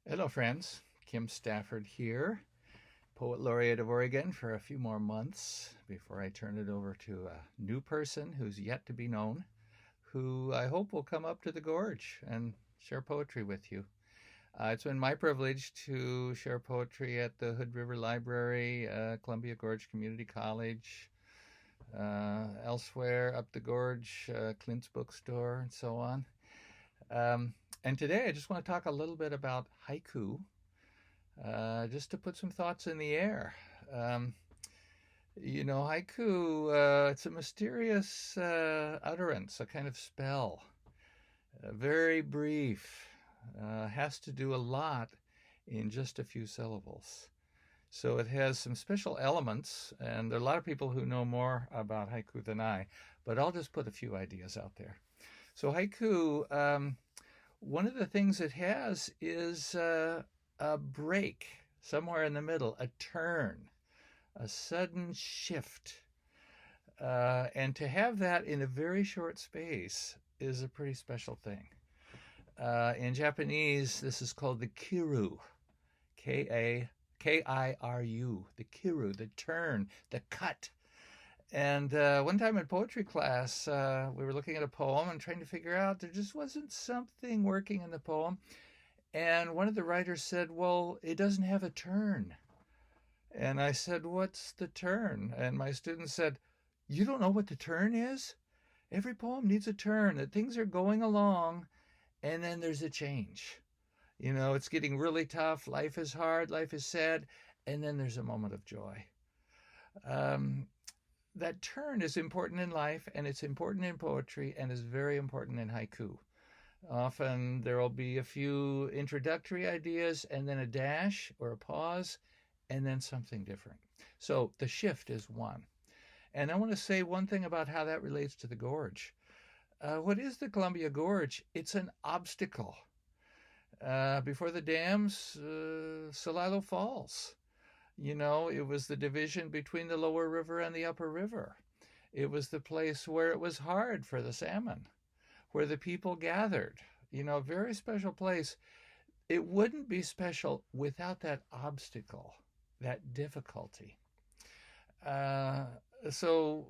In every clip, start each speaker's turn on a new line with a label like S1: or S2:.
S1: Hello, friends. Kim Stafford here, Poet Laureate of Oregon, for a few more months before I turn it over to a new person who's yet to be known, who I hope will come up to the gorge and share poetry with you. It's been my privilege to share poetry at the Hood River Library, Columbia Gorge Community College, elsewhere up the gorge, Clint's Bookstore, and so on. And today I just want to talk a little bit about haiku, just to put some thoughts in the air. Um, Haiku, it's a mysterious utterance, a kind of spell, very brief, has to do a lot in just a few syllables. So it has some special elements, and there are a lot of people who know more about haiku than I, but I'll just put a few ideas out there. So haiku, one of the things it has is a break somewhere in the middle, a turn, a sudden shift. And to have that in a very short space is a pretty special thing. In Japanese, this is called the kiru, Kiru, the kiru, the turn, the cut. And one time in poetry class, we were looking at a poem and trying to figure out there just wasn't something working in the poem. And one of the writers said, well, it doesn't have a turn. And I said, what's the turn? And my student said, you don't know what the turn is? Every poem needs a turn, that things are going along, and then there's a change. It's getting really tough. Life is hard. Life is sad. And then there's a moment of joy. That turn is important in life, and it's important in poetry, and is very important in haiku. Often there will be a few introductory ideas, and then a dash or a pause, and then something different. So the shift is one. And I want to say one thing about how that relates to the gorge. What is the Columbia Gorge? It's an obstacle. Before the dams, Celilo Falls. It was the division between the lower river and the upper river. It was the place where it was hard for the salmon, where the people gathered. A very special place. It wouldn't be special without that obstacle, that difficulty. So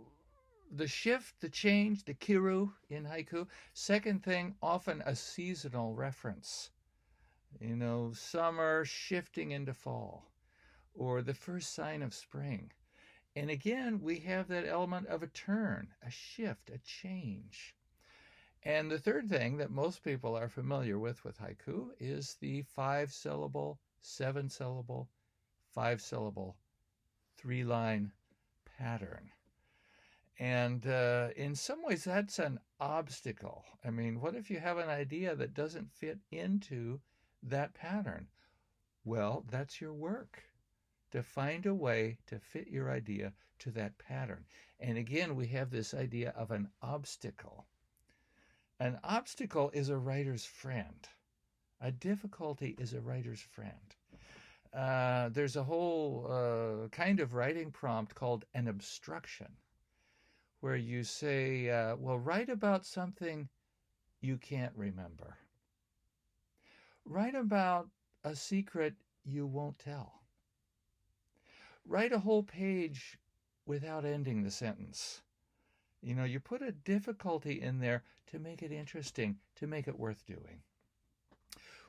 S1: the shift, the change, the kiru in haiku. Second thing, often a seasonal reference. Summer shifting into fall, or the first sign of spring. And again, we have that element of a turn, a shift, a change. And the third thing that most people are familiar with haiku is the 5-syllable, 7-syllable, 5-syllable, 3-line pattern. And in some ways, that's an obstacle. I mean, what if you have an idea that doesn't fit into that pattern? Well, that's your work, to find a way to fit your idea to that pattern. And again, we have this idea of an obstacle. An obstacle is a writer's friend. A difficulty is a writer's friend. There's a whole kind of writing prompt called an obstruction, where you say, well, write about something you can't remember. Write about a secret you won't tell. Write a whole page without ending the sentence. You put a difficulty in there to make it interesting, to make it worth doing.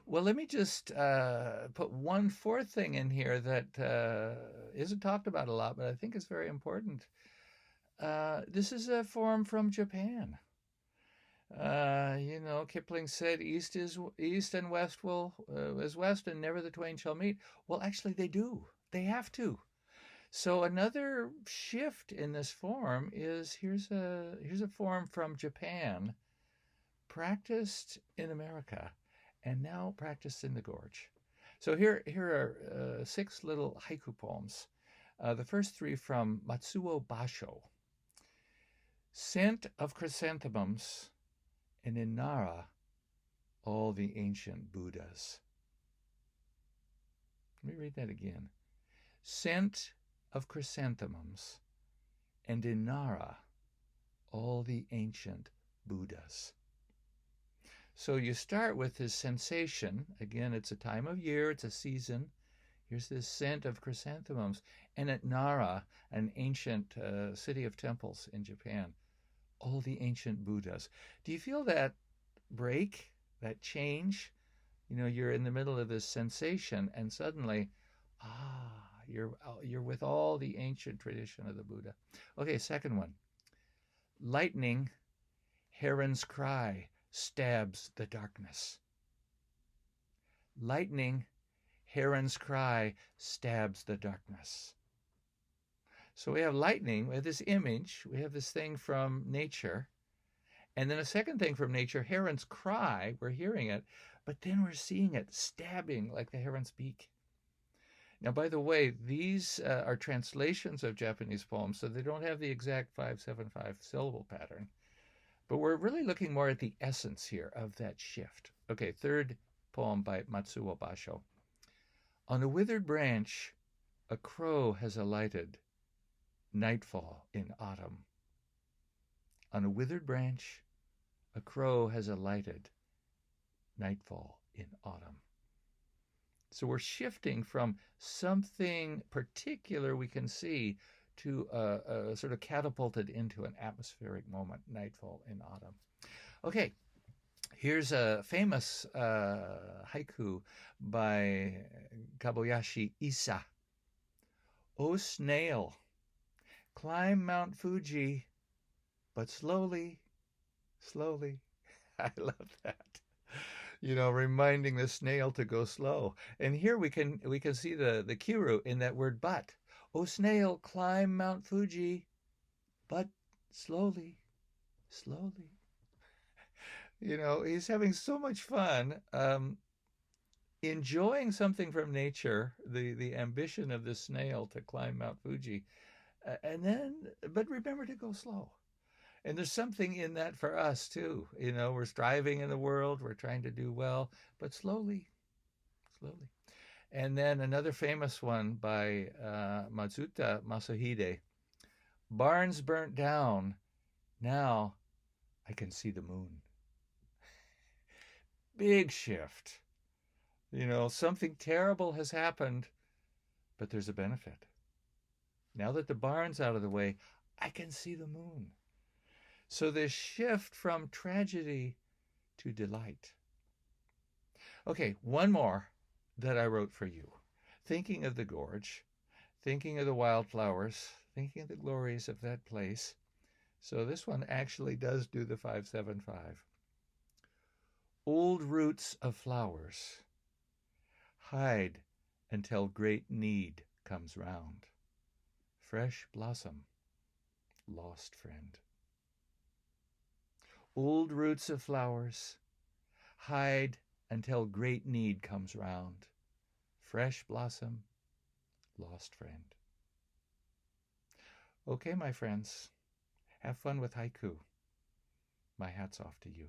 S1: Well, let me just put one fourth thing in here that isn't talked about a lot, but I think is very important. This is a form from Japan. Kipling said, "East is east and west is west, and never the twain shall meet." Well, actually, they do. They have to. So another shift in this form is here's a form from Japan, practiced in America, and now practiced in the gorge. So here are 6 little haiku poems. The first 3 from Matsuo Basho. Scent of chrysanthemums, and in Nara, all the ancient Buddhas. Let me read that again. Scent of chrysanthemums, and in Nara, all the ancient Buddhas. So you start with this sensation. Again, it's a time of year, it's a season. Here's this scent of chrysanthemums. And at Nara, an ancient city of temples in Japan, all the ancient Buddhas. Do you feel that break, that change? You're in the middle of this sensation, and suddenly, you're with all the ancient tradition of the Buddha. Okay, second one. Lightning, heron's cry, stabs the darkness. Lightning, heron's cry, stabs the darkness. So we have lightning, we have this image, we have this thing from nature, and then a second thing from nature, heron's cry, we're hearing it, but then we're seeing it stabbing like the heron's beak. Now, by the way, these are translations of Japanese poems, so they don't have the exact 5-7-5 syllable pattern, but we're really looking more at the essence here of that shift. Okay, third poem by Matsuo Basho. On a withered branch, a crow has alighted, nightfall in autumn. On a withered branch, a crow has alighted, nightfall in autumn. So we're shifting from something particular we can see to a sort of catapulted into an atmospheric moment, nightfall in autumn. Okay, here's a famous haiku by Kabayashi Isa. O snail, climb Mount Fuji, but slowly, slowly. I love that. Reminding the snail to go slow. And here we can see the kiru in that word but. O snail, climb Mount Fuji, but slowly, slowly. He's having so much fun enjoying something from nature, the ambition of the snail to climb Mount Fuji, but remember to go slow. And there's something in that for us too. We're striving in the world, we're trying to do well, but slowly, slowly. And then another famous one by Matsuta Masahide. Barns burnt down, now I can see the moon. Big shift. Something terrible has happened, but there's a benefit. Now that the barn's out of the way, I can see the moon. So this shift from tragedy to delight. Okay, one more that I wrote for you. Thinking of the gorge, thinking of the wildflowers, thinking of the glories of that place. So this one actually does do the 5-7-5. Old roots of flowers, hide until great need comes round. Fresh blossom, lost friend. Old roots of flowers, hide until great need comes round. Fresh blossom, lost friend. Okay, my friends, have fun with haiku. My hat's off to you.